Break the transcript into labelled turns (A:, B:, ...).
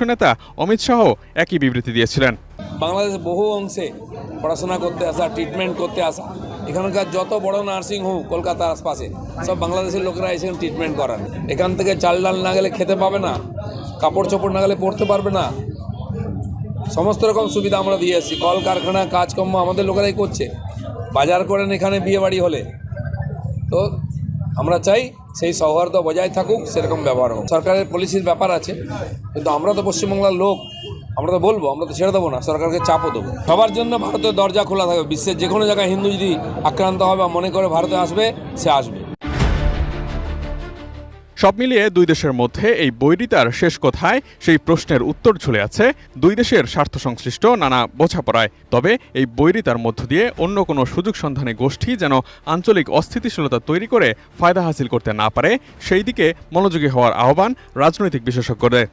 A: নেতা অমিত শাহ একই বিবৃতি দিয়েছিলেন।
B: বাংলাদেশে বহু অংশে পড়াশোনা করতে আসা, ট্রিটমেন্ট করতে আসা, এখানকার যত বড় নার্সিং হোম কলকাতার আশপাশে সব বাংলাদেশের লোকেরা এসে ট্রিটমেন্ট করান। এখান থেকে চাল ডাল না গেলে খেতে পাবে না, কাপড় চোপড় না গেলে পরতে পারবে না। সমস্ত রকম সুবিধা আমরা দিয়ে আসছি। কলকারখানা কাজকর্ম আমাদের লোকেরাই করছে। বাজার করেন এখানে বিয়ে বাড়ি হলে। তো আমরা চাই সেই সৌহার্দ্য বজায় থাকুক, সেরকম ব্যবহার হোক। সরকারের পলিসির ব্যাপার আছে, কিন্তু আমরা তো পশ্চিমবাংলার লোক, আমরা তো বলবো, আমরা তো ছেড়ে দেবো না, সরকারকে চাপও দেবো। সবার জন্য ভারতের দরজা খোলা থাকবে। বিশ্বের যে কোনো জায়গায় হিন্দু যদি আক্রান্ত হবে বা মনে করে ভারতে আসবে, সে আসবে।
A: সব মিলিয়ে দুই দেশের মধ্যে এই বৈরিতার শেষ কোথায় সেই প্রশ্নের উত্তর ঝুলে আছে দুই দেশের স্বার্থ সংশ্লিষ্ট নানা বোঝাপড়ায়। তবে এই বৈরিতার মধ্য দিয়ে অন্য কোনো সুযোগ সন্ধানী গোষ্ঠী যেন আঞ্চলিক অস্থিতিশীলতা তৈরি করে ফায়দা হাসিল করতে না পারে, সেই দিকে মনোযোগী হওয়ার আহ্বান রাজনৈতিক বিশেষজ্ঞদের।